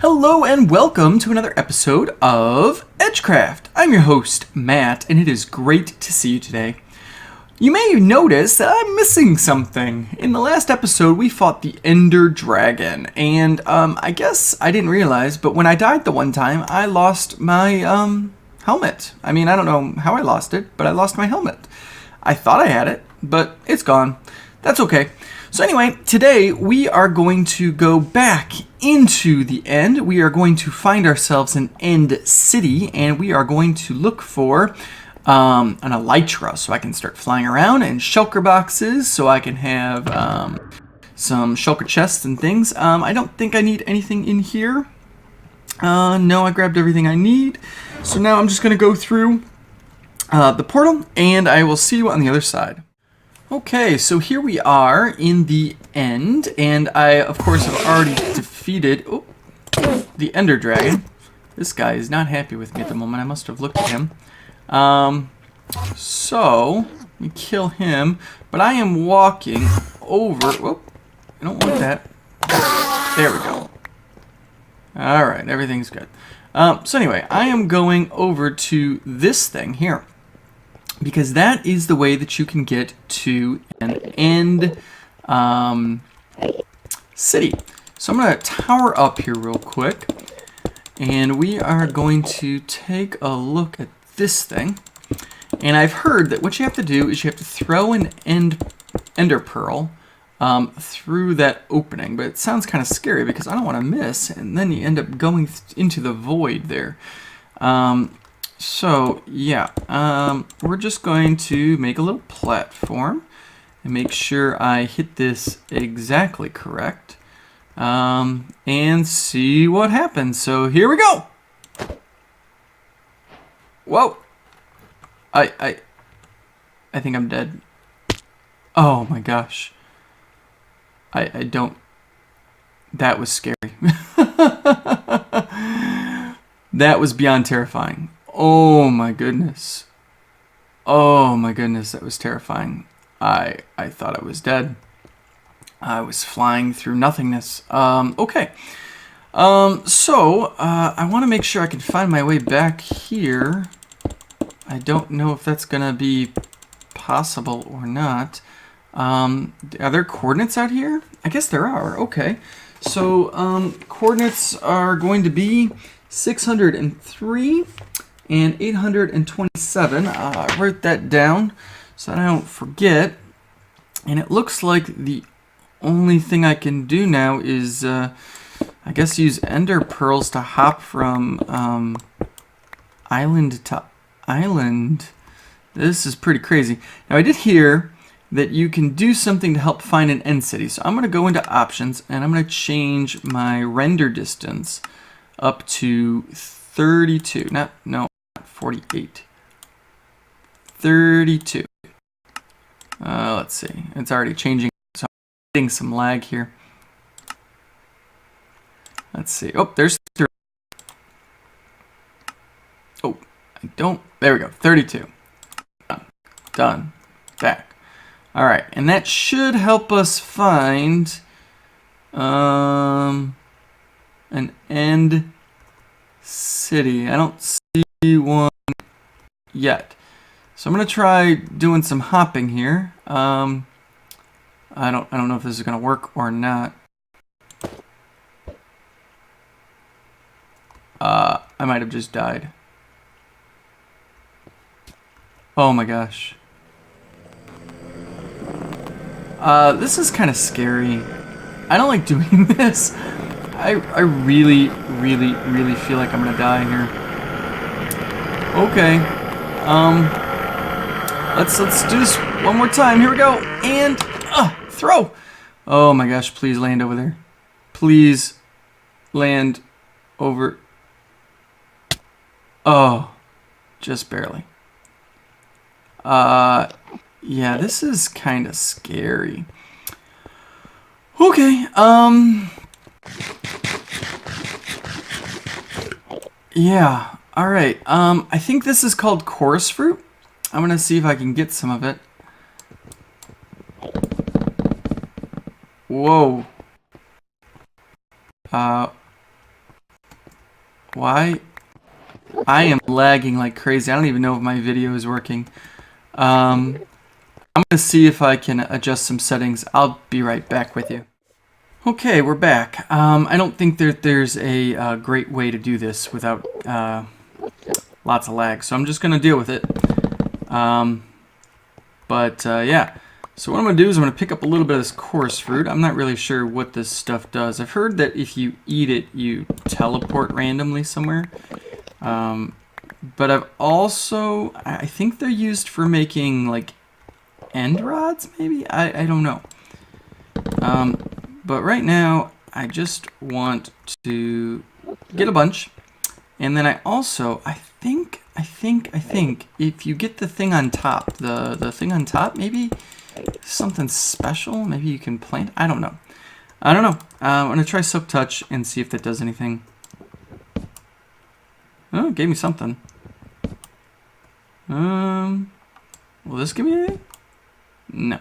Hello and welcome to another episode of EdgeCraft. I'm your host, Matt, and it is great to see you today. You may notice that I'm missing something. In the last episode, we fought the Ender Dragon, and I guess I didn't realize, but when I died the one time, I lost my helmet. I mean, I don't know how I lost it, but I lost my helmet. I thought I had it, but it's gone. That's okay. So anyway, today we are going to go back into the End. We are going to find ourselves an End City, and we are going to look for an elytra so I can start flying around, and shulker boxes so I can have some shulker chests and things. I don't think I need anything in here. No, I grabbed everything I need. So now I'm just going to go through the portal, and I will see you on the other side. Okay, so here we are in the End, and I, of course, have already defeated the Ender Dragon. This guy is not happy with me at the moment. I must have looked at him. So, we kill him, but I am walking over... Whoop, I don't want that. There we go. Alright, everything's good. So anyway, I am going over to this thing here, because that is the way that you can get to an End city. So I'm going to tower up here real quick, and we are going to take a look at this thing. And I've heard that what you have to do is you have to throw an ender pearl through that opening, but it sounds kind of scary because I don't want to miss, and then you end up going into the void there. So, yeah, we're just going to make a little platform and make sure I hit this exactly correct, and see what happens. So, here we go! Whoa! I think I'm dead. Oh my gosh. I don't... That was scary. That was beyond terrifying. Oh my goodness. Oh my goodness, that was terrifying. I thought I was dead. I was flying through nothingness. Okay. So, I want to make sure I can find my way back here. I don't know if that's going to be possible or not. Are there coordinates out here? I guess there are. Okay. So, coordinates are going to be 603 and 827. I wrote that down so that I don't forget. And it looks like the only thing I can do now is, I guess, use ender pearls to hop from island to island. This is pretty crazy. Now, I did hear that you can do something to help find an end city. So I'm going to go into options, and I'm going to change my render distance up to 32. No, 48. 32. Let's see. It's already changing, so I'm getting some lag here. Let's see. Oh, there's 30. Oh, I don't. There we go. 32. Done. Back. All right, and that should help us find an end city. I don't see one yet, so I'm gonna try doing some hopping here. I don't know if this is gonna work or not. I might have just died. Oh my gosh. This is kind of scary. I don't like doing this. I really feel like I'm gonna die here. Okay. Let's do this one more time. Here we go. And throw. Oh my gosh, please land over there. Please land over. Oh, just barely. Yeah, this is kind of scary. Okay, yeah, alright, I think this is called chorus fruit. I'm gonna see if I can get some of it. Whoa. Why? I am lagging like crazy. I don't even know if my video is working. I'm going to see if I can adjust some settings. I'll be right back with you. Okay, we're back. I don't think that there's a great way to do this without lots of lag, so I'm just going to deal with it. Yeah. So what I'm going to do is I'm going to pick up a little bit of this chorus fruit. I'm not really sure what this stuff does. I've heard that if you eat it, you teleport randomly somewhere. But I've also, I think they're used for making like end rods, maybe? I don't know. But right now, I just want to get a bunch. And then I also, I think, if you get the thing on top, the thing on top, maybe something special, maybe you can plant. I don't know. I'm gonna try Silk Touch and see if that does anything. Oh, it gave me something. Will this give me anything? No.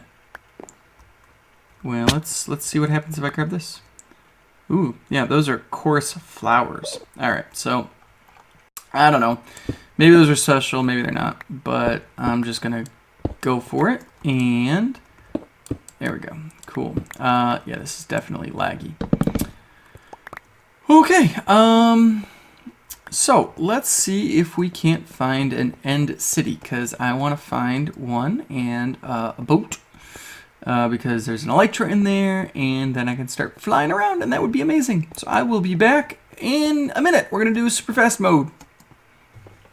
Well, let's see what happens if I grab this. Ooh, yeah, those are coarse flowers. All right, so I don't know. Maybe those are special, maybe they're not, but I'm just gonna go for it, and there we go. Cool. Yeah, this is definitely laggy. Okay, so let's see if we can't find an end city, because I want to find one and a boat, because there's an elytra in there, and then I can start flying around, and that would be amazing. So I will be back in a minute. We're going to do super fast mode.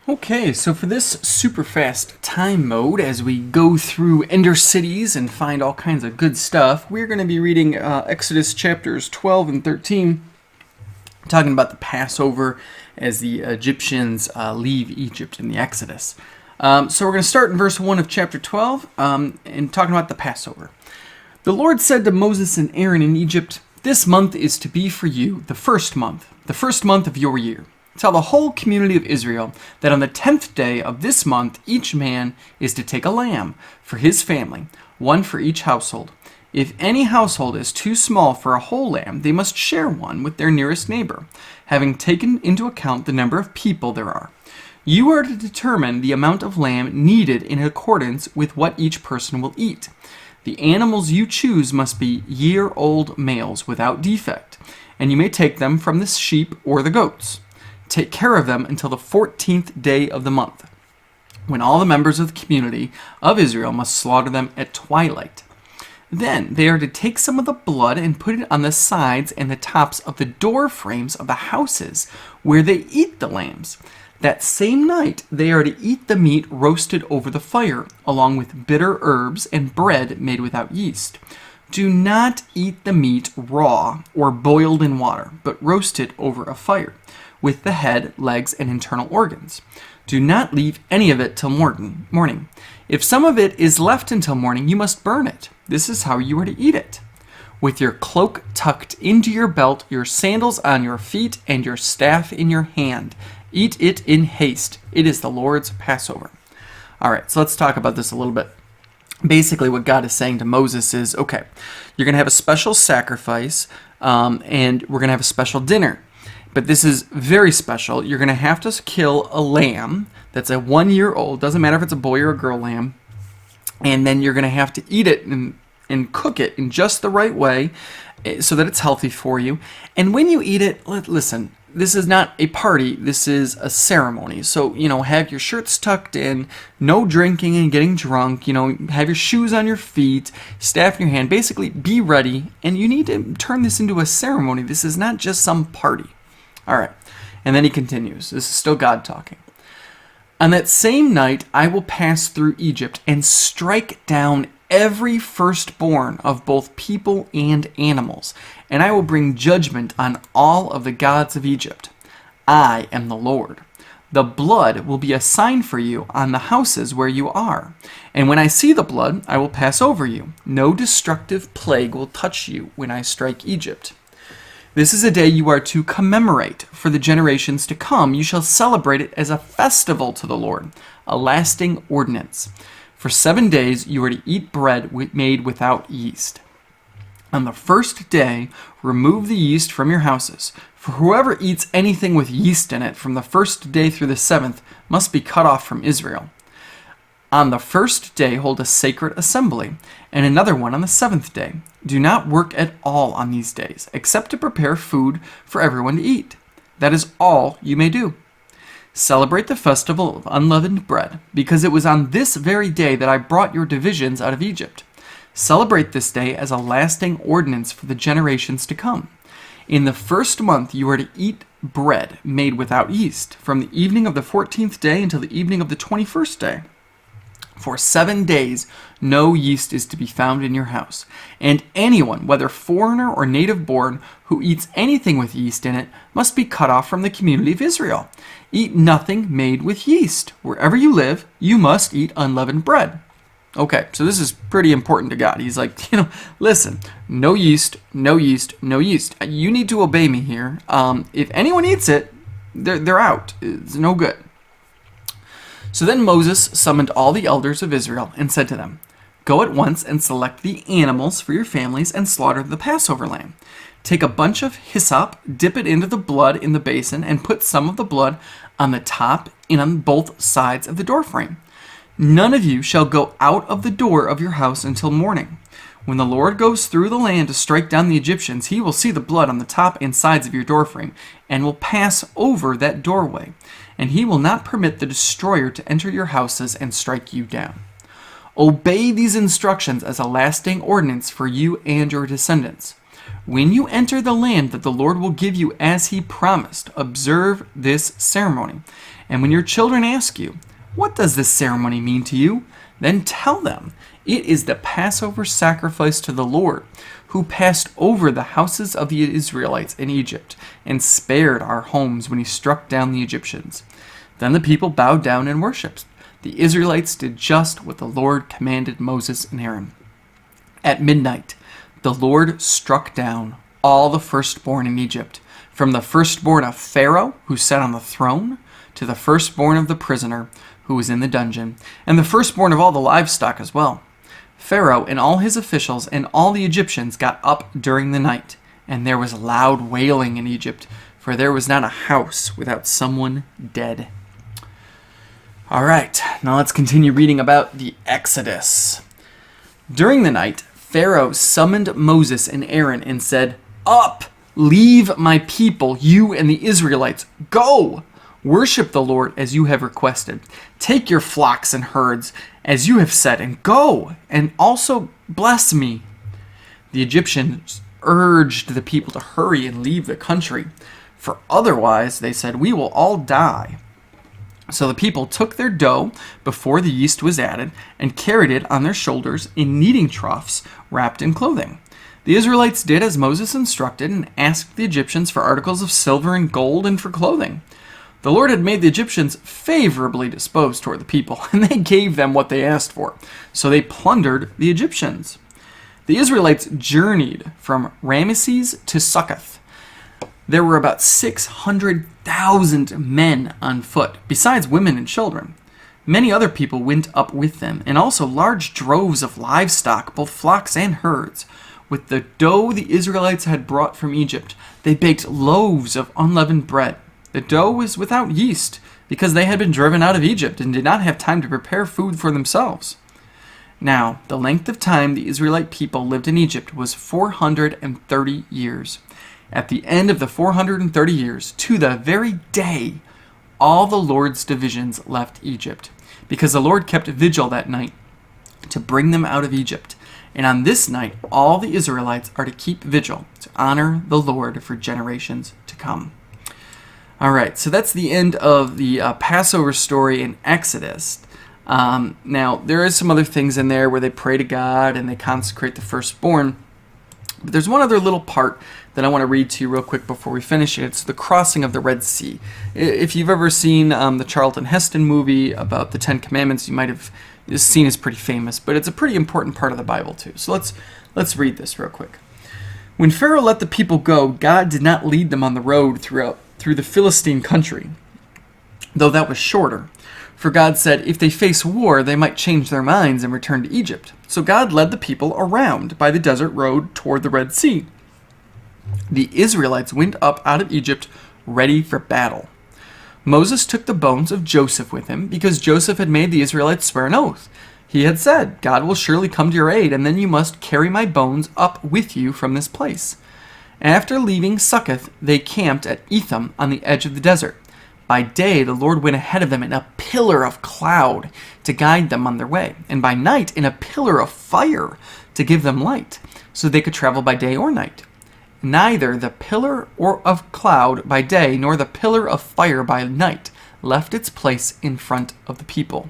Okay, so for this super fast time mode, as we go through Ender Cities and find all kinds of good stuff, we're going to be reading Exodus chapters 12 and 13, talking about the Passover as the Egyptians leave Egypt in the Exodus. So we're going to start in verse 1 of chapter 12 and talking about the Passover. The Lord said to Moses and Aaron in Egypt, "This month is to be for you the first month of your year. Tell the whole community of Israel that on the 10th day of this month, each man is to take a lamb for his family, one for each household. If any household is too small for a whole lamb, they must share one with their nearest neighbor, having taken into account the number of people there are. You are to determine the amount of lamb needed in accordance with what each person will eat. The animals you choose must be year-old males without defect, and you may take them from the sheep or the goats. Take care of them until the 14th day of the month, when all the members of the community of Israel must slaughter them at twilight. Then they are to take some of the blood and put it on the sides and the tops of the door frames of the houses where they eat the lambs. That same night they are to eat the meat roasted over the fire, along with bitter herbs and bread made without yeast. Do not eat the meat raw or boiled in water, but roast it over a fire, with the head, legs, and internal organs. Do not leave any of it till morning. If some of it is left until morning, you must burn it. This is how you are to eat it. With your cloak tucked into your belt, your sandals on your feet, and your staff in your hand. Eat it in haste. It is the Lord's Passover." All right, so let's talk about this a little bit. Basically, what God is saying to Moses is, okay, you're going to have a special sacrifice, and we're going to have a special dinner. But this is very special. You're going to have to kill a lamb that's a 1 year old. Doesn't matter if it's a boy or a girl lamb. And then you're going to have to eat it and cook it in just the right way so that it's healthy for you. And when you eat it, listen, this is not a party. This is a ceremony. So, have your shirts tucked in, no drinking and getting drunk, have your shoes on your feet, staff in your hand. Basically, be ready. And you need to turn this into a ceremony. This is not just some party. All right, and then he continues. This is still God talking. "On that same night, I will pass through Egypt and strike down every firstborn of both people and animals, and I will bring judgment on all of the gods of Egypt. I am the Lord. The blood will be a sign for you on the houses where you are, and when I see the blood, I will pass over you. No destructive plague will touch you when I strike Egypt. This is a day you are to commemorate for the generations to come. You shall celebrate it as a festival to the Lord, a lasting ordinance. For 7 days you are to eat bread made without yeast. On the first day, remove the yeast from your houses. For whoever eats anything with yeast in it from the first day through the seventh must be cut off from Israel. On the first day, hold a sacred assembly, and another one on the seventh day. Do not work at all on these days, except to prepare food for everyone to eat. That is all you may do. Celebrate the festival of unleavened bread, because it was on this very day that I brought your divisions out of Egypt. Celebrate this day as a lasting ordinance for the generations to come. In the first month you are to eat bread made without yeast, from the evening of the 14th day until the evening of the 21st day. For 7 days no yeast is to be found in your house, and anyone, whether foreigner or native born, who eats anything with yeast in it must be cut off from the community of Israel. Eat nothing made with yeast. Wherever you live, you must eat unleavened bread. Okay, so this is pretty important to God. He's like, listen, no yeast, no yeast, no yeast. You need to obey me here. If anyone eats it, they're out. It's no good. So then Moses summoned all the elders of Israel and said to them, Go at once and select the animals for your families and slaughter the Passover lamb. Take a bunch of hyssop, dip it into the blood in the basin, and put some of the blood on the top and on both sides of the doorframe. None of you shall go out of the door of your house until morning. When the Lord goes through the land to strike down the Egyptians, he will see the blood on the top and sides of your doorframe, and will pass over that doorway. And he will not permit the destroyer to enter your houses and strike you down. Obey these instructions as a lasting ordinance for you and your descendants. When you enter the land that the Lord will give you as he promised, observe this ceremony. And when your children ask you, What does this ceremony mean to you? Then tell them, It is the Passover sacrifice to the Lord, who passed over the houses of the Israelites in Egypt, and spared our homes when he struck down the Egyptians. Then the people bowed down and worshipped. The Israelites did just what the Lord commanded Moses and Aaron. At midnight, the Lord struck down all the firstborn in Egypt, from the firstborn of Pharaoh, who sat on the throne, to the firstborn of the prisoner, who was in the dungeon, and the firstborn of all the livestock as well. Pharaoh and all his officials and all the Egyptians got up during the night, and there was loud wailing in Egypt, for there was not a house without someone dead. All right, now let's continue reading about the Exodus. During the night, Pharaoh summoned Moses and Aaron and said, Up, leave my people, you and the Israelites. Go! Worship the Lord as you have requested. Take your flocks and herds as you have said, and go, and also bless me. The Egyptians urged the people to hurry and leave the country, for otherwise, they said, we will all die. So the people took their dough before the yeast was added and carried it on their shoulders in kneading troughs wrapped in clothing. The Israelites did as Moses instructed and asked the Egyptians for articles of silver and gold and for clothing. The Lord had made the Egyptians favorably disposed toward the people, and they gave them what they asked for. So they plundered the Egyptians. The Israelites journeyed from Ramesses to Succoth. There were about 600,000 men on foot, besides women and children. Many other people went up with them, and also large droves of livestock, both flocks and herds. With the dough the Israelites had brought from Egypt, they baked loaves of unleavened bread. The dough was without yeast, because they had been driven out of Egypt and did not have time to prepare food for themselves. Now, the length of time the Israelite people lived in Egypt was 430 years. At the end of the 430 years, to the very day, all the Lord's divisions left Egypt, because the Lord kept vigil that night to bring them out of Egypt. And on this night, all the Israelites are to keep vigil to honor the Lord for generations to come. All right, so that's the end of the Passover story in Exodus. Now, there is some other things in there where they pray to God and they consecrate the firstborn. But there's one other little part that I want to read to you real quick before we finish it. It's the crossing of the Red Sea. If you've ever seen the Charlton Heston movie about the Ten Commandments, you might have, this scene is pretty famous, but it's a pretty important part of the Bible too. So let's read this real quick. When Pharaoh let the people go, God did not lead them on the road through the Philistine country, though that was shorter. For God said if they face war, they might change their minds and return to Egypt. So God led the people around by the desert road toward the Red Sea. The Israelites went up out of Egypt ready for battle. Moses took the bones of Joseph with him because Joseph had made the Israelites swear an oath. He had said, God will surely come to your aid, and then you must carry my bones up with you from this place. After leaving Succoth, they camped at Etham on the edge of the desert. By day, the Lord went ahead of them in a pillar of cloud to guide them on their way, and by night in a pillar of fire to give them light, so they could travel by day or night. Neither the pillar of cloud by day nor the pillar of fire by night left its place in front of the people.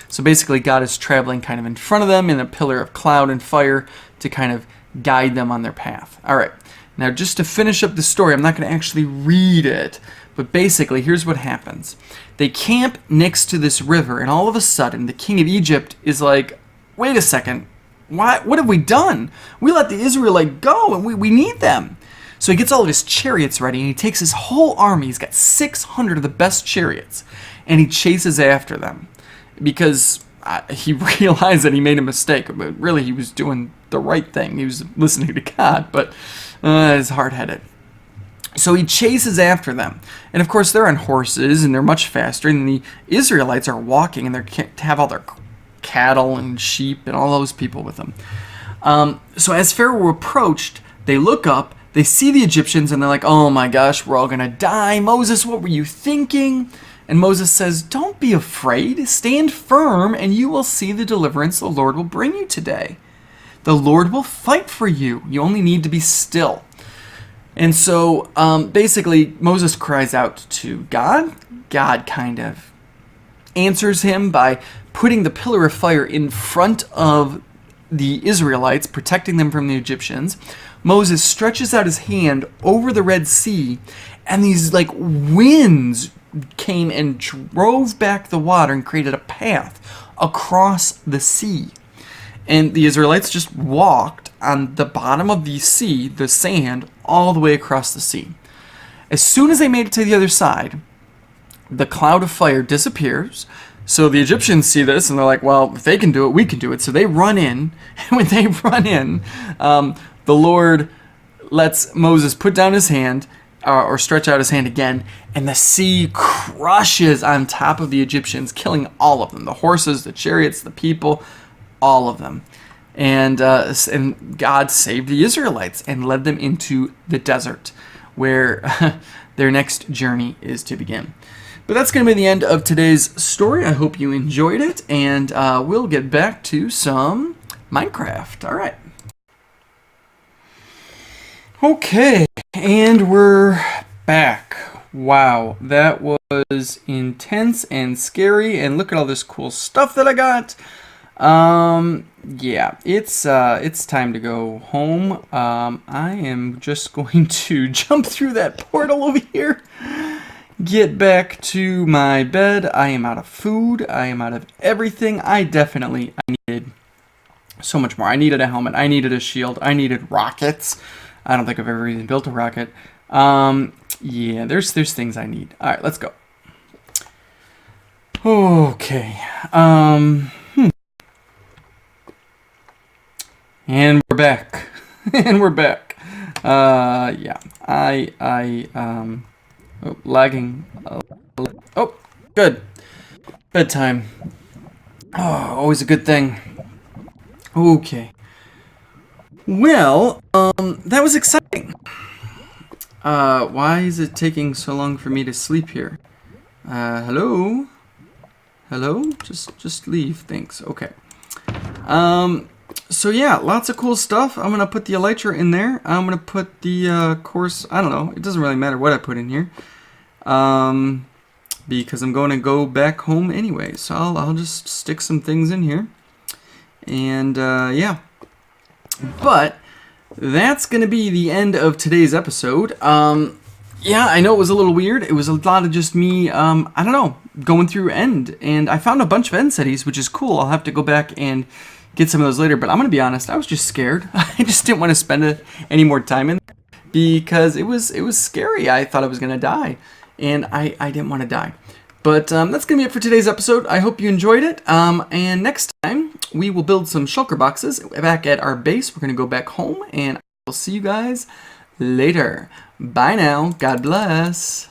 So basically, God is traveling kind of in front of them in a pillar of cloud and fire to kind of guide them on their path. All right, now just to finish up the story, I'm not going to actually read it, but basically, here's what happens. They camp next to this river, and all of a sudden, the king of Egypt is like, wait a second, what have we done? We let the Israelite go, and we need them. So he gets all of his chariots ready, and he takes his whole army. He's got 600 of the best chariots, and he chases after them because he realized that he made a mistake. But really, he was doing the right thing. He was listening to God, but he's hard-headed. So he chases after them. And of course, they're on horses, and they're much faster, and the Israelites are walking, and they have all their cattle and sheep and all those people with them. So as Pharaoh approached, they look up, they see the Egyptians, and they're like, oh my gosh, we're all going to die. Moses, what were you thinking? And Moses says, don't be afraid. Stand firm, and you will see the deliverance the Lord will bring you today. The Lord will fight for you. You only need to be still. And so basically, Moses cries out to God. God kind of answers him by putting the pillar of fire in front of the Israelites, protecting them from the Egyptians. Moses stretches out his hand over the Red Sea, and these like winds came and drove back the water and created a path across the sea. And the Israelites just walked on the bottom of the sea, the sand, all the way across the sea. As soon as they made it to the other side, the cloud of fire disappears. So the Egyptians see this, and they're like, well, if they can do it, we can do it. So they run in, and when they run in, the Lord lets Moses put down his hand, or stretch out his hand again, and the sea crushes on top of the Egyptians, killing all of them. The horses, the chariots, the people, all of them. And God saved the Israelites and led them into the desert, where their next journey is to begin. But that's going to be the end of today's story. I hope you enjoyed it, and we'll get back to some Minecraft. All right. Okay, and we're back. Wow, that was intense and scary, and look at all this cool stuff that I got. Yeah, it's time to go home. I am just going to jump through that portal over here, get back to my bed. I am out of food. I am out of everything. I needed so much more. I needed a helmet. I needed a shield. I needed rockets. I don't think I've ever even built a rocket. Yeah, there's things I need. All right, let's go. Okay. And we're back. And we're back. Yeah. Lagging. Oh, good. Bedtime. Oh, always a good thing. Okay. Well, that was exciting. Why is it taking so long for me to sleep here? Hello? Hello? Just leave, thanks. Okay. So yeah, lots of cool stuff. I'm gonna put the elytra in there. I'm gonna put the course, I don't know, it doesn't really matter what I put in here. Because I'm going to go back home anyway. So I'll just stick some things in here. And yeah. But that's going to be the end of today's episode. Yeah, I know it was a little weird. It was a lot of just me, I don't know, going through End. And I found a bunch of End cities, which is cool. I'll have to go back and get some of those later. But I'm going to be honest, I was just scared. I just didn't want to spend any more time in there because it was scary. I thought I was going to die. And I didn't want to die. But that's going to be it for today's episode. I hope you enjoyed it. And next time, we will build some shulker boxes back at our base. We're going to go back home, and I'll see you guys later. Bye now. God bless.